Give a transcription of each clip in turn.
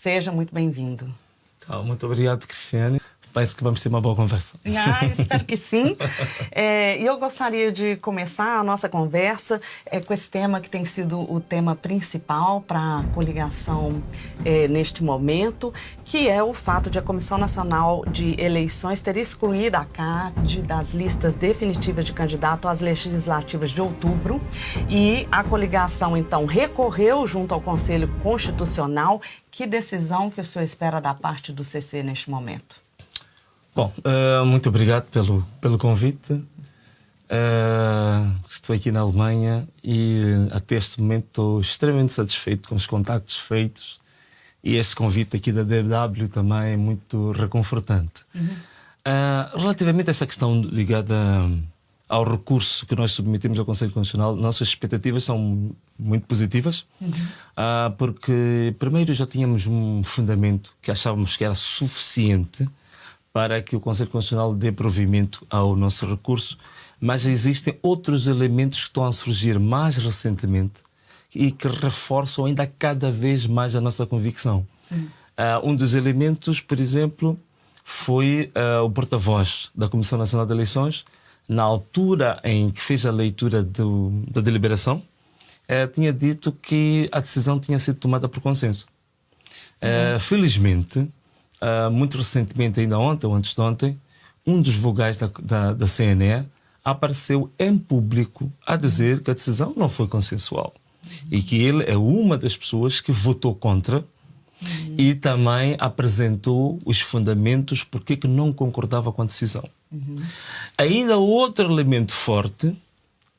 Seja muito bem-vindo. Muito obrigado, Cristiane. Penso que vamos ter uma boa conversa. Espero que sim. E eu gostaria de começar a nossa conversa com esse tema que tem sido o tema principal para a coligação neste momento, que é o fato de a Comissão Nacional de Eleições ter excluído a CAD das listas definitivas de candidato às legislativas de outubro. E a coligação, então, recorreu junto ao Conselho Constitucional. Que decisão que o senhor espera da parte do CC neste momento? Bom, muito obrigado pelo convite. Estou aqui na Alemanha e até este momento estou extremamente satisfeito com os contactos feitos e este convite aqui da DW também é muito reconfortante. Relativamente a esta questão ligada ao recurso que nós submetemos ao Conselho Constitucional, nossas expectativas são muito positivas, porque primeiro já tínhamos um fundamento que achávamos que era suficiente para que o Conselho Constitucional dê provimento ao nosso recurso, mas existem outros elementos que estão a surgir mais recentemente e que reforçam ainda cada vez mais a nossa convicção. Um dos elementos, por exemplo, foi o porta-voz da Comissão Nacional de Eleições, na altura em que fez a leitura da deliberação, tinha dito que a decisão tinha sido tomada por consenso. Felizmente, muito recentemente, ainda ontem ou antes de ontem, um dos vogais da CNE apareceu em público a dizer que a decisão não foi consensual e que ele é uma das pessoas que votou contra e também apresentou os fundamentos porque que não concordava com a decisão. Ainda outro elemento forte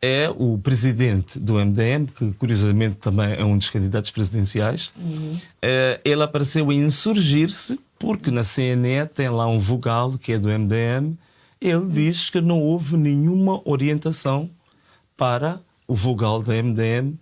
é o presidente do MDM, que curiosamente também é um dos candidatos presidenciais. Ele apareceu a insurgir-se porque na CNE tem lá um vogal que é do MDM. Ele diz que não houve nenhuma orientação para o vogal da MDM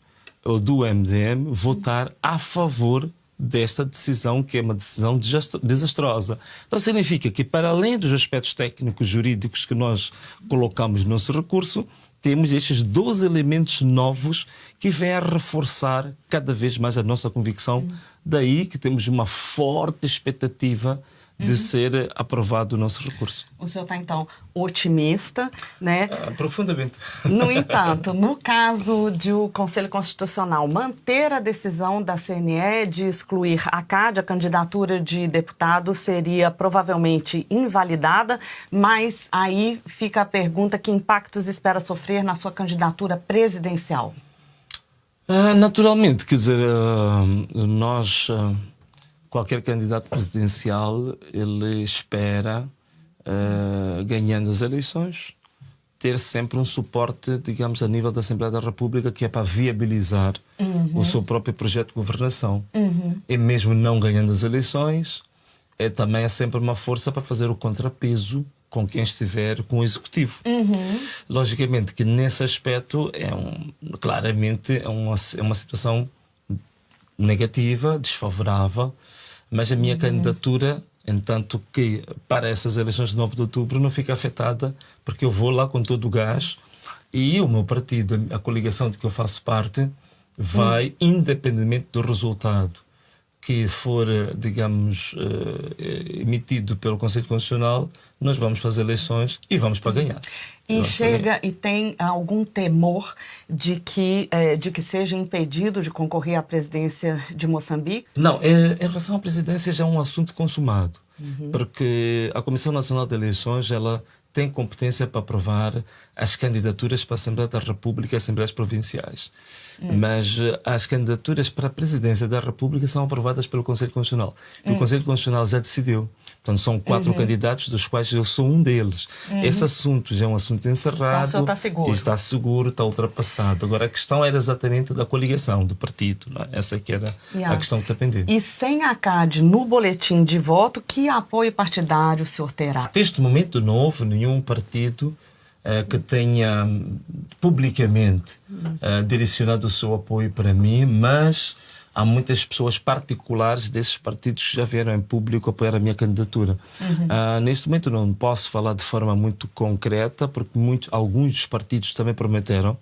ou do MDM votar a favor desta decisão, que é uma decisão desastrosa. Então significa que, para além dos aspectos técnicos jurídicos que nós colocamos no nosso recurso, temos estes 12 elementos novos que vêm a reforçar cada vez mais a nossa convicção. Daí que temos uma forte expectativa de ser aprovado o nosso recurso. O senhor está, então, otimista, né? Profundamente. No entanto, no caso de o Conselho Constitucional manter a decisão da CNE de excluir a CAD, a candidatura de deputado seria provavelmente invalidada, mas aí fica a pergunta: que impactos espera sofrer na sua candidatura presidencial? Naturalmente, quer dizer, qualquer candidato presidencial, ele espera, ganhando as eleições, ter sempre um suporte, digamos, a nível da Assembleia da República, que é para viabilizar o seu próprio projeto de governação. E mesmo não ganhando as eleições, também é sempre uma força para fazer o contrapeso com quem estiver com o Executivo. Logicamente que nesse aspecto claramente é uma situação negativa, desfavorável, mas a minha candidatura, entanto que para essas eleições de 9 de outubro, não fica afetada, porque eu vou lá com todo o gás e o meu partido, a coligação de que eu faço parte, vai, independentemente do resultado que for, digamos, emitido pelo Conselho Constitucional, nós vamos para as eleições e vamos para ganhar. E tem algum temor de que seja impedido de concorrer à presidência de Moçambique? Não, em relação à presidência já é um assunto consumado, porque a Comissão Nacional de Eleições, ela tem competência para aprovar as candidaturas para a Assembleia da República e Assembleias Provinciais. Mas as candidaturas para a Presidência da República são aprovadas pelo Conselho Constitucional. E o Conselho Constitucional já decidiu. Portanto, são 4 candidatos, dos quais eu sou um deles. Esse assunto já é um assunto encerrado. Então o senhor está seguro. Está seguro, está ultrapassado. Agora, a questão era exatamente da coligação, do partido. Não é? Essa que era a questão que está pendente. E sem a CAD no boletim de voto, que apoio partidário o senhor terá? Até este momento não houve nenhum partido que tenha publicamente direcionado o seu apoio para mim, mas há muitas pessoas particulares desses partidos que já vieram em público apoiar a minha candidatura. Neste momento não posso falar de forma muito concreta, porque alguns dos partidos também prometeram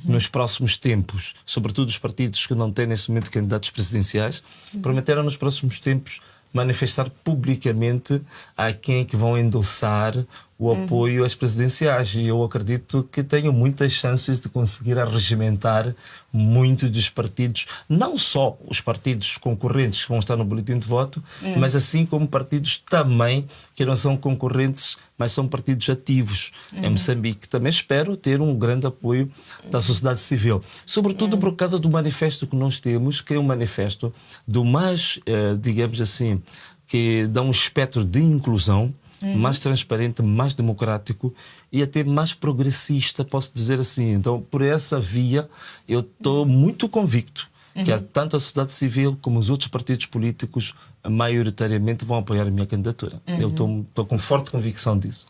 nos próximos tempos, sobretudo os partidos que não têm neste momento candidatos presidenciais, prometeram nos próximos tempos manifestar publicamente a quem que vão endossar o apoio às presidenciais. E eu acredito que tenho muitas chances de conseguir arregimentar muito dos partidos, não só os partidos concorrentes que vão estar no boletim de voto, mas assim como partidos também que não são concorrentes, mas são partidos ativos. Em Moçambique também espero ter um grande apoio da sociedade civil. Sobretudo por causa do manifesto que nós temos, que é um manifesto do mais, digamos assim, que dá um espectro de inclusão, mais transparente, mais democrático e até mais progressista, posso dizer assim. Então, por essa via, eu estou muito convicto que tanto a sociedade civil como os outros partidos políticos maioritariamente vão apoiar a minha candidatura. Eu estou com forte convicção disso.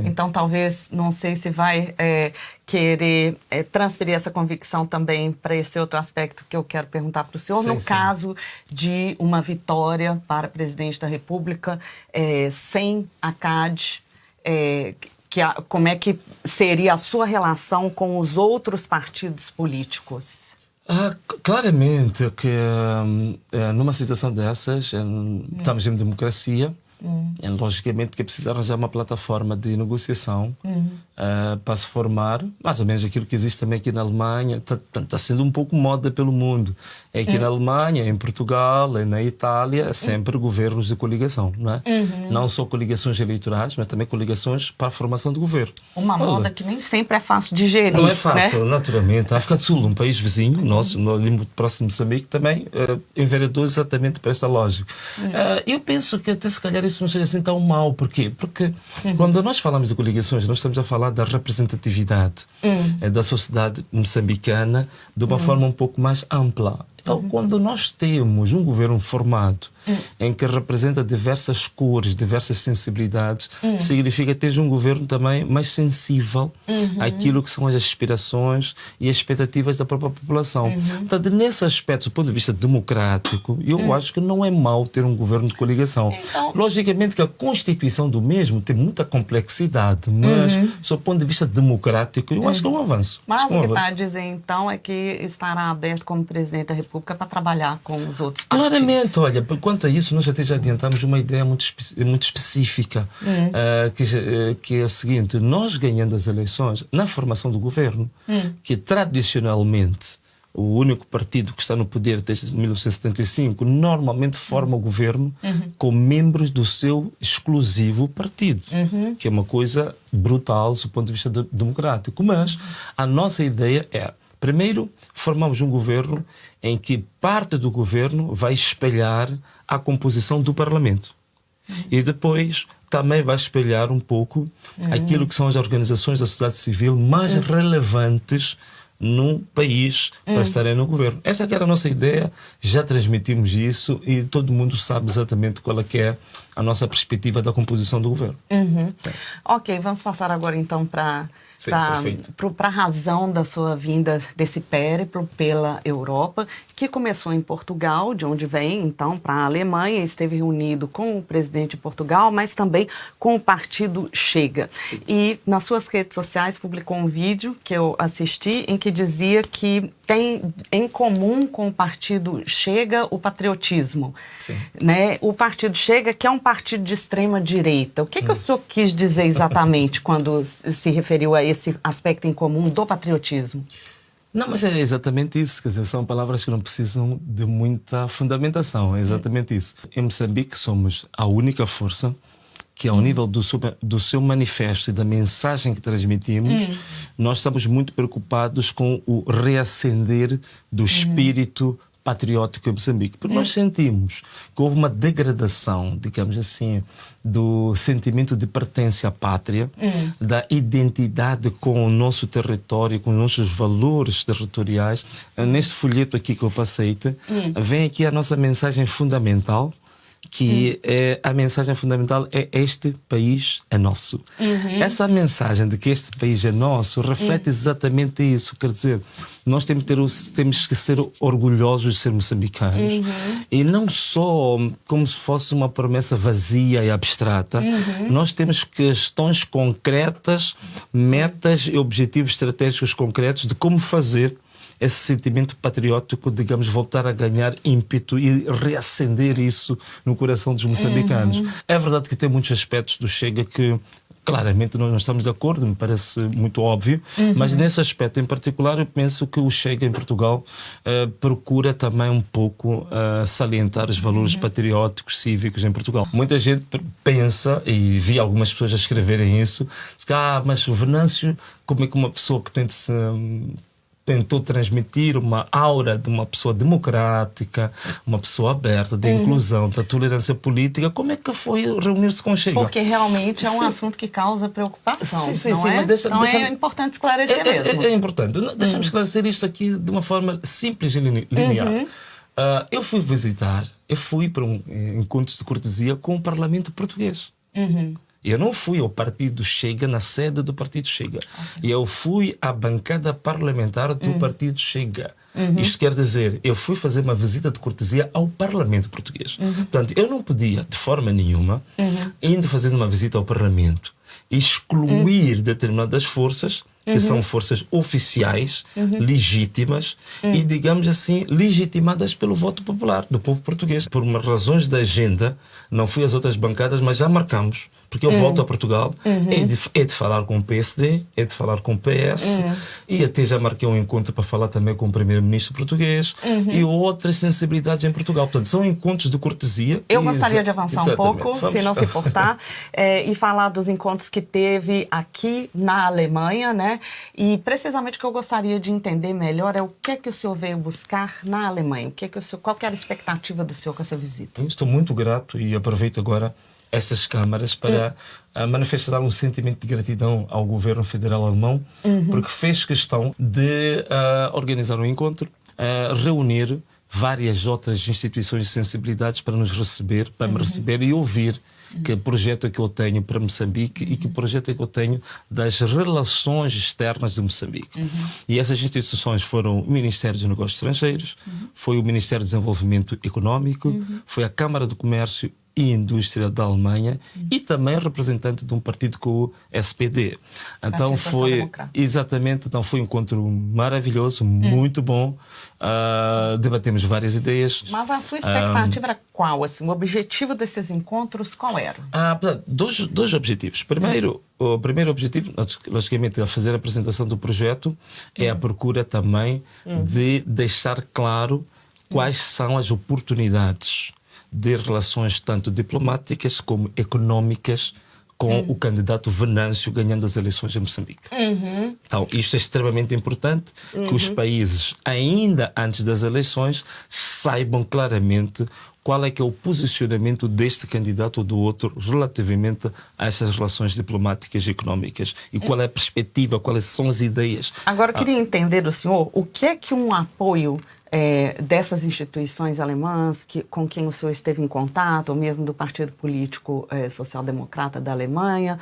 Então, talvez, não sei se vai querer transferir essa convicção também para esse outro aspecto que eu quero perguntar para o senhor. No caso de uma vitória para presidente da República sem a CAD, como é que seria a sua relação com os outros partidos políticos? Claramente que numa situação dessas, estamos em democracia, logicamente que é preciso arranjar uma plataforma de negociação para se formar, mais ou menos aquilo que existe também aqui na Alemanha, está sendo um pouco moda pelo mundo. É aqui na Alemanha, em Portugal, na Itália, sempre governos de coligação, não é? Não só coligações eleitorais, mas também coligações para a formação do governo. Uma moda que nem sempre é fácil de gerir. Não é fácil, né? Naturalmente. A África do Sul, um país vizinho, nosso, ali muito próximo de Moçambique, também enveredou exatamente para esta lógica. Eu penso que até se calhar isso não seja assim tão mau. Porquê? Porque quando nós falamos de coligações, nós estamos a falar da representatividade da sociedade moçambicana de uma forma um pouco mais ampla. Então, quando nós temos um governo formado em que representa diversas cores, diversas sensibilidades, significa que tens um governo também mais sensível àquilo que são as aspirações e as expectativas da própria população. Então, nesse aspecto, do ponto de vista democrático, eu acho que não é mau ter um governo de coligação. Então, logicamente que a constituição do mesmo tem muita complexidade, mas, do ponto de vista democrático, eu acho que é um avanço. Mas o que está a dizer, então, é que estará aberto como presidente da República para trabalhar com os outros partidos. Claramente, olha, quanto a isso, nós até já adiantamos uma ideia muito específica, que é o seguinte: nós ganhando as eleições, na formação do governo, que tradicionalmente o único partido que está no poder desde 1975 normalmente forma o governo com membros do seu exclusivo partido, que é uma coisa brutal do ponto de vista democrático. Mas a nossa ideia é, primeiro, formamos um governo em que parte do governo vai espelhar a composição do Parlamento. E depois também vai espelhar um pouco aquilo que são as organizações da sociedade civil mais relevantes num país para estarem no governo. Esta que era a nossa ideia, já transmitimos isso e todo mundo sabe exatamente qual é que é a nossa perspectiva da composição do governo. Ok, vamos passar agora então para a razão da sua vinda desse périplo pela Europa, que começou em Portugal, de onde vem então para a Alemanha, esteve reunido com o presidente de Portugal, mas também com o partido Chega. E nas suas redes sociais publicou um vídeo que eu assisti em que dizia que tem em comum com o partido Chega o patriotismo. Né? O partido Chega, que é um partido de extrema direita. O que o senhor quis dizer exatamente quando se referiu a esse aspecto em comum do patriotismo? Não, mas é exatamente isso. Quer dizer, são palavras que não precisam de muita fundamentação. É exatamente isso. Em Moçambique somos a única força que, ao nível do seu manifesto e da mensagem que transmitimos, nós estamos muito preocupados com o reacender do espírito patriótico em Moçambique. Porque nós sentimos que houve uma degradação, digamos assim, do sentimento de pertença à pátria, da identidade com o nosso território, com os nossos valores territoriais. Neste folheto aqui que eu passei, vem aqui a nossa mensagem fundamental, que a mensagem fundamental é: este país é nosso. Essa mensagem de que este país é nosso reflete exatamente isso. Quer dizer, nós temos que ser orgulhosos de ser moçambicanos, e não só como se fosse uma promessa vazia e abstrata. Nós temos questões concretas, metas e objetivos estratégicos concretos de como fazer esse sentimento patriótico, digamos, voltar a ganhar ímpeto e reacender isso no coração dos moçambicanos. É verdade que tem muitos aspectos do Chega que claramente nós não estamos de acordo, me parece muito óbvio, mas nesse aspecto em particular eu penso que o Chega em Portugal procura também um pouco salientar os valores patrióticos, cívicos em Portugal. Muita gente pensa, e vi algumas pessoas a escreverem isso, mas o Venâncio, como é que uma pessoa que tentou transmitir uma aura de uma pessoa democrática, uma pessoa aberta, de inclusão, da tolerância política, como é que foi reunir-se com o Chega? Porque realmente é um assunto que causa preocupação, sim, não é? Então é importante esclarecer mesmo. É importante. Deixa-me esclarecer isto aqui de uma forma simples e linear. Eu fui para um encontro de cortesia com o Parlamento português. Eu não fui ao Partido Chega, na sede do Partido Chega. Eu fui à bancada parlamentar do Partido Chega. Isto quer dizer, eu fui fazer uma visita de cortesia ao Parlamento português. Portanto, eu não podia, de forma nenhuma, indo fazer uma visita ao Parlamento, excluir determinadas forças, que são forças oficiais, legítimas e, digamos assim, legitimadas pelo voto popular do povo português. Por razões da agenda, não fui às outras bancadas, mas já marcamos, porque eu volto a Portugal, é de falar com o PSD, é de falar com o PS, e até já marquei um encontro para falar também com o primeiro-ministro português e outras sensibilidades em Portugal. Portanto, são encontros de cortesia. Eu gostaria de avançar um pouco, se não se importar, e falar dos encontros que teve aqui na Alemanha, né? E precisamente o que eu gostaria de entender melhor é o que é que o senhor veio buscar na Alemanha, qual que era a expectativa do senhor com essa visita? Estou muito grato e aproveito agora estas câmaras para manifestar um sentimento de gratidão ao governo federal alemão, porque fez questão de organizar um encontro, reunir várias outras instituições de sensibilidades para nos receber, para me receber e ouvir que projeto é que eu tenho para Moçambique e que projeto é que eu tenho das relações externas de Moçambique. E essas instituições foram o Ministério dos Negócios Estrangeiros, foi o Ministério do Desenvolvimento Económico, foi a Câmara do Comércio e Indústria da Alemanha e também representante de um partido com o SPD. Então foi exatamente, então foi um encontro maravilhoso, muito bom. Debatemos várias ideias. Mas a sua expectativa era qual? Assim, o objetivo desses encontros qual era? Dois objetivos. O primeiro objetivo, logicamente, é fazer a apresentação do projeto, é a procura também de deixar claro quais são as oportunidades de relações tanto diplomáticas como económicas com o candidato Venâncio ganhando as eleições em Moçambique. Então, isto é extremamente importante, que os países, ainda antes das eleições, saibam claramente qual é que é o posicionamento deste candidato ou do outro relativamente a essas relações diplomáticas e económicas e qual é a perspectiva, quais são as ideias. Agora, eu queria entender do senhor o que é que um apoio dessas instituições alemãs com quem o senhor esteve em contato, ou mesmo do Partido Político Social-Democrata da Alemanha,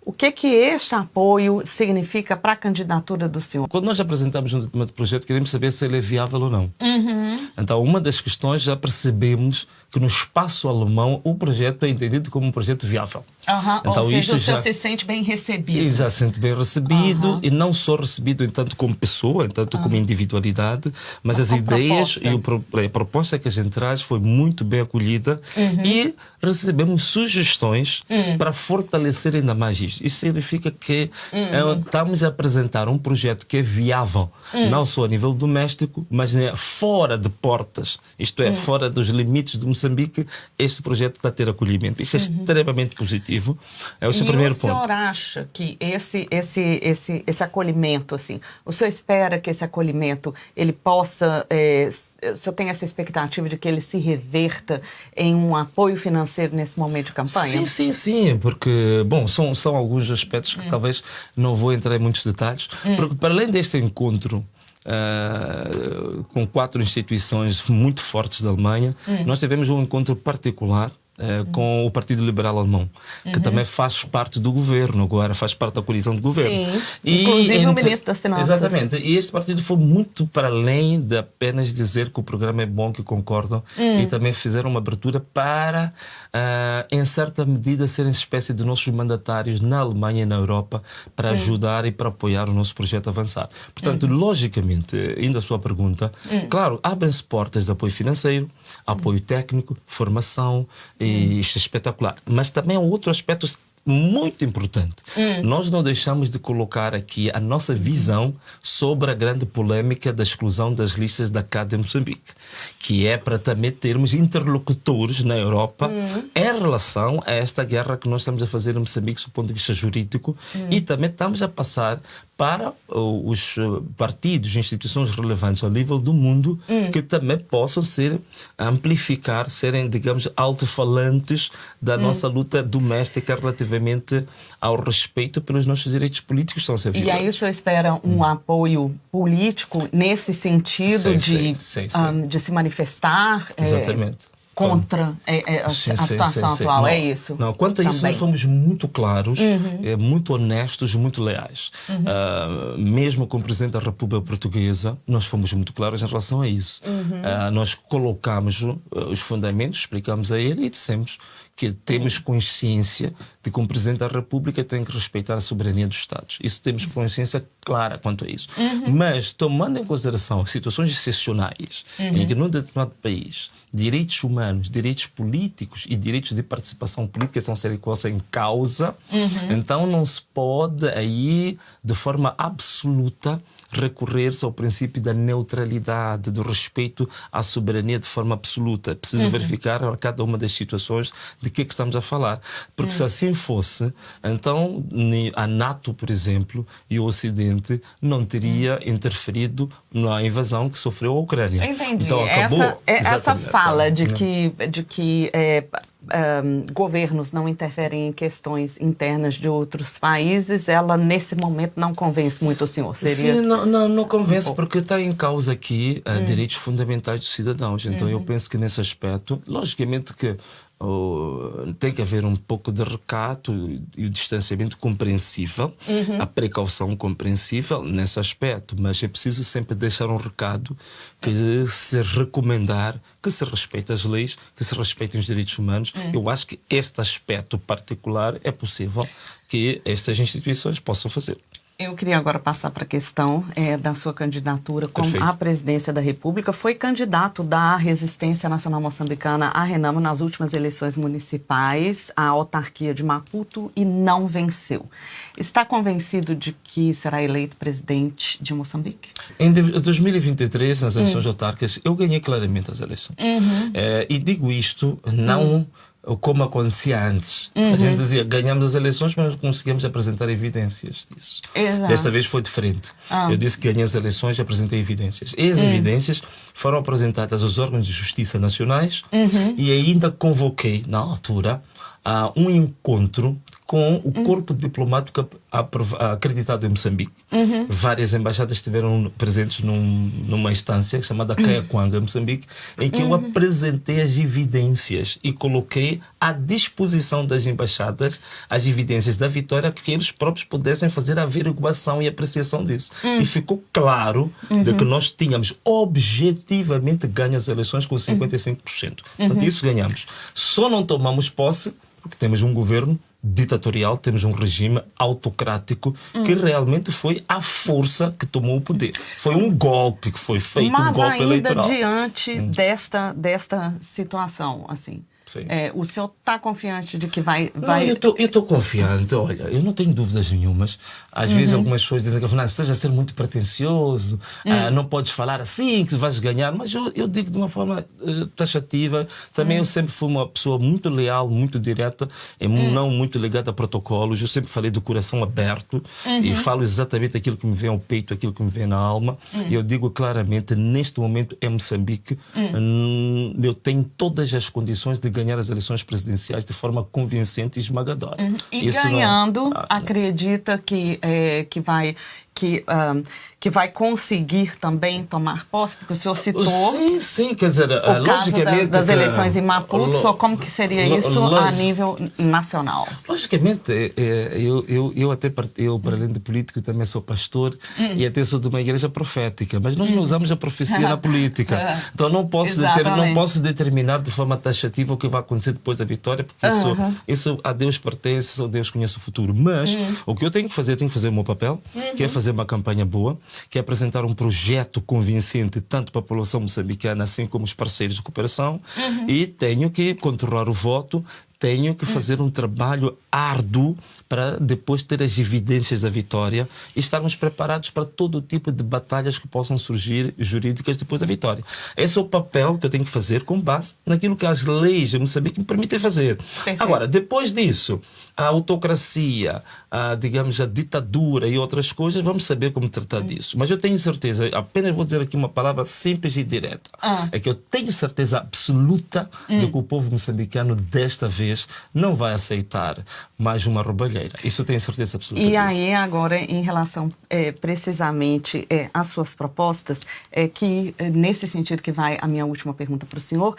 o que este apoio significa para a candidatura do senhor? Quando nós apresentamos um determinado projeto, queremos saber se ele é viável ou não. Então, uma das questões, já percebemos que no espaço alemão o projeto é entendido como um projeto viável. Então, ou seja, o senhor se sente bem recebido. E já se sente bem recebido, e não só recebido entanto como pessoa, entanto como individualidade, mas as ideias e a proposta que a gente traz foi muito bem acolhida e recebemos sugestões para fortalecer ainda mais isto. Isto significa que estamos a apresentar um projeto que é viável, não só a nível doméstico, mas fora de portas, isto é, fora dos limites de Moçambique, este projeto está a ter acolhimento. Isto é extremamente positivo. É o seu primeiro ponto. E o senhor acha que esse acolhimento, assim, o senhor espera que esse acolhimento, ele possa, o senhor tem essa expectativa de que ele se reverta em um apoio financeiro nesse momento de campanha? Sim, porque, bom, são alguns aspectos que talvez não vou entrar em muitos detalhes, porque para além deste encontro com 4 instituições muito fortes da Alemanha. Nós tivemos um encontro particular com o Partido Liberal Alemão, que também faz parte do governo, agora faz parte da coalizão do governo. Sim, inclusive o ministro das Finanças. Exatamente. E este partido foi muito para além de apenas dizer que o programa é bom, que concordam, e também fizeram uma abertura para, em certa medida, serem espécie de nossos mandatários na Alemanha e na Europa para ajudar e para apoiar o nosso projeto a avançar. Portanto, logicamente, indo à sua pergunta, claro, abrem-se portas de apoio financeiro, apoio técnico, formação, e isto é espetacular. Mas também há outro aspecto muito importante. Nós não deixamos de colocar aqui a nossa visão sobre a grande polêmica da exclusão das listas da CAD em Moçambique, que é para também termos interlocutores na Europa em relação a esta guerra que nós estamos a fazer em Moçambique do ponto de vista jurídico, e também estamos a passar para os partidos, instituições relevantes ao nível do mundo, que também possam serem, digamos, alto-falantes da nossa luta doméstica relativamente ao respeito pelos nossos direitos políticos que estão a ser violados. E aí o senhor espera um apoio político nesse sentido de se manifestar? Exatamente. Contra a situação atual, não, é isso? Não, quanto a isso nós fomos muito claros, muito honestos, muito leais. Mesmo com o Presidente da República Portuguesa, nós fomos muito claros em relação a isso. Nós colocamos os fundamentos, explicamos a ele e dissemos que temos consciência de que o Presidente da República tem que respeitar a soberania dos Estados. Isso temos consciência clara quanto a isso. Mas, tomando em consideração situações excepcionais em que num determinado país direitos humanos, direitos políticos e direitos de participação política são serem em causa, então não se pode aí, de forma absoluta, recorrer-se ao princípio da neutralidade, do respeito à soberania de forma absoluta. Preciso verificar a cada uma das situações de que é que estamos a falar. Porque se assim fosse, então a NATO, por exemplo, e o Ocidente não teria interferido na invasão que sofreu a Ucrânia. Entendi. Então, acabou. Essa fala de que governos não interferem em questões internas de outros países, ela nesse momento não convence muito o senhor? Sim, não convence, porque está em causa aqui direitos fundamentais dos cidadãos. Então eu penso que nesse aspecto, logicamente que tem que haver um pouco de recato e o distanciamento compreensível, a precaução compreensível nesse aspecto, mas é preciso sempre deixar um recado que se recomendar que se respeitem as leis, que se respeitem os direitos humanos. Eu acho que este aspecto particular é possível que estas instituições possam fazer. Eu queria agora passar para a questão da sua candidatura à presidência da República. Foi candidato da Resistência Nacional Moçambicana, a Renamo, nas últimas eleições municipais, à autarquia de Maputo, e não venceu. Está convencido de que será eleito presidente de Moçambique? Em 2023, nas eleições autárquicas, eu ganhei claramente as eleições. E digo isto não como acontecia antes. A gente dizia, ganhamos as eleições, mas não conseguimos apresentar evidências disso. Exato. Desta vez foi diferente. Eu disse que ganhei as eleições e apresentei evidências. E as evidências foram apresentadas aos órgãos de justiça nacionais e ainda convoquei, na altura, um encontro com o corpo diplomático acreditado em Moçambique. Várias embaixadas estiveram presentes numa instância chamada Caia-Kwanga, em Moçambique, em que eu apresentei as evidências e coloquei à disposição das embaixadas as evidências da vitória, para que eles próprios pudessem fazer a averiguação e apreciação disso. E ficou claro de que nós tínhamos objetivamente ganho as eleições com 55%. Portanto, isso ganhamos. Só não tomamos posse porque temos um governo ditatorial, temos um regime autocrático que realmente foi a força que tomou o poder. Foi um golpe que foi feito, um golpe eleitoral. Mas ainda diante desta situação, assim, o senhor está confiante de que vai... Eu estou confiante. Olha, eu não tenho dúvidas nenhumas. Às vezes algumas pessoas dizem que esteja a ser muito pretencioso, não podes falar assim que vais ganhar, mas eu digo de uma forma taxativa. Também eu sempre fui uma pessoa muito leal, muito direta, e não muito ligada a protocolos. Eu sempre falei do coração aberto e falo exatamente aquilo que me vem ao peito, aquilo que me vem na alma. E eu digo claramente, neste momento em Moçambique, eu tenho todas as condições de ganhar as eleições presidenciais de forma convincente e esmagadora. E isso ganhando, acredita que que vai conseguir também tomar posse? Porque o senhor citou sim, quer dizer, o caso das eleições em Maputo, só como que seria isso a nível nacional? Logicamente, eu para além de político, também sou pastor e até sou de uma igreja profética, mas nós não usamos a profecia na política. Então não posso determinar de forma taxativa o que vai acontecer depois da vitória, porque isso a Deus pertence, só Deus conhece o futuro. Mas o que eu tenho que fazer o meu papel, que é fazer uma campanha boa, que é apresentar um projeto convincente tanto para a população moçambicana assim como os parceiros de cooperação, e tenho que controlar o voto, tenho que fazer um trabalho árduo para depois ter as evidências da vitória e estarmos preparados para todo tipo de batalhas que possam surgir jurídicas depois da vitória. Esse é o papel que eu tenho que fazer com base naquilo que as leis de Moçambique me permitem fazer. Perfeito. Agora, depois disso, a autocracia, digamos, a ditadura e outras coisas, vamos saber como tratar disso. Mas eu tenho certeza, apenas vou dizer aqui uma palavra simples e direta, é que eu tenho certeza absoluta de que o povo moçambicano desta vez não vai aceitar mais uma roubalheira. Isso eu tenho certeza absoluta disso. E aí, agora, em relação precisamente às suas propostas, que nesse sentido que vai a minha última pergunta para o senhor,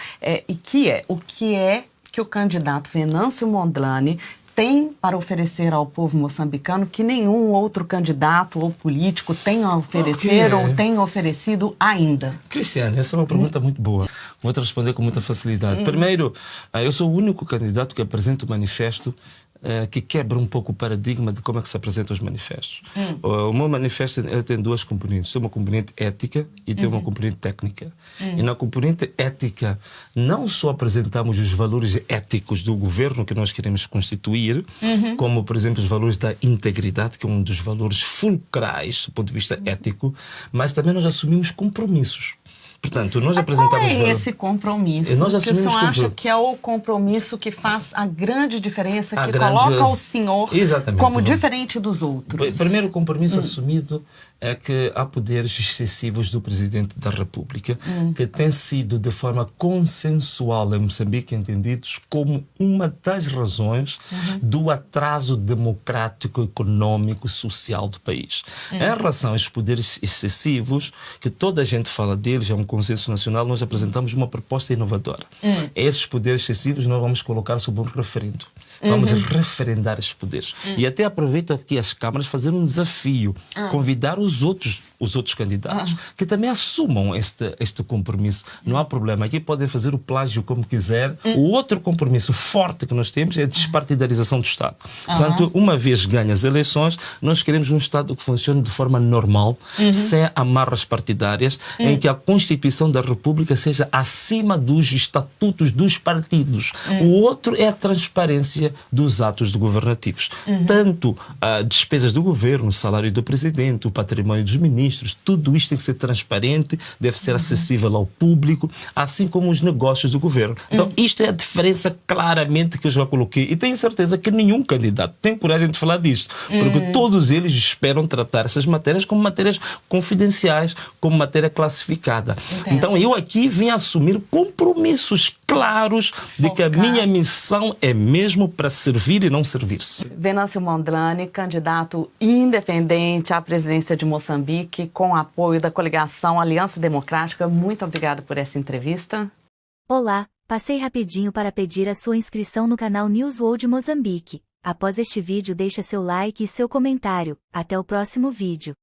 o que é que o candidato Venâncio Mondlane tem para oferecer ao povo moçambicano que nenhum outro candidato ou político tem a oferecer ou tem oferecido ainda? Cristiane, essa é uma pergunta muito boa. Vou te responder com muita facilidade. Primeiro, eu sou o único candidato que apresenta o manifesto que quebra um pouco o paradigma de como é que se apresentam os manifestos. O meu manifesto tem duas componentes. Tem uma componente ética e tem uma componente técnica. E na componente ética, não só apresentamos os valores éticos do governo que nós queremos constituir, como, por exemplo, os valores da integridade, que é um dos valores fulcrais do ponto de vista ético, mas também nós assumimos compromissos. Portanto, nós apresentamos... Qual é esse compromisso? Nós que o senhor acha que é o compromisso que faz a grande diferença, coloca o senhor como diferente dos outros? Primeiro, o compromisso assumido é que há poderes excessivos do Presidente da República que têm sido de forma consensual em Moçambique entendidos como uma das razões do atraso democrático, econômico, social do país. Em relação aos poderes excessivos, que toda a gente fala deles, é um consenso nacional, nós apresentamos uma proposta inovadora. Esses poderes excessivos nós vamos colocar sob um referendo. Vamos referendar esses poderes. E até aproveito aqui as câmaras fazer um desafio, convidar os outros candidatos que também assumam este compromisso. Não há problema. Aqui podem fazer o plágio como quiser. O outro compromisso forte que nós temos é a despartidarização do Estado. Portanto, uma vez ganhas as eleições, nós queremos um Estado que funcione de forma normal, sem amarras partidárias, em que a Constituição da República seja acima dos estatutos dos partidos. O outro é a transparência dos atos governativos. Tanto as despesas do governo, o salário do presidente, o património dos ministros, tudo isto tem que ser transparente, deve ser acessível ao público, assim como os negócios do governo. Então, isto é a diferença claramente que eu já coloquei. E tenho certeza que nenhum candidato tem coragem de falar disto, porque todos eles esperam tratar essas matérias como matérias confidenciais, como matéria classificada. Então, eu aqui vim assumir compromissos claros de que a minha missão é mesmo para servir e não servir-se. Venâncio Mondlane, candidato independente à presidência de Moçambique, com apoio da coligação Aliança Democrática. Muito obrigada por essa entrevista. Olá, passei rapidinho para pedir a sua inscrição no canal News World Moçambique. Após este vídeo, deixa seu like e seu comentário. Até o próximo vídeo.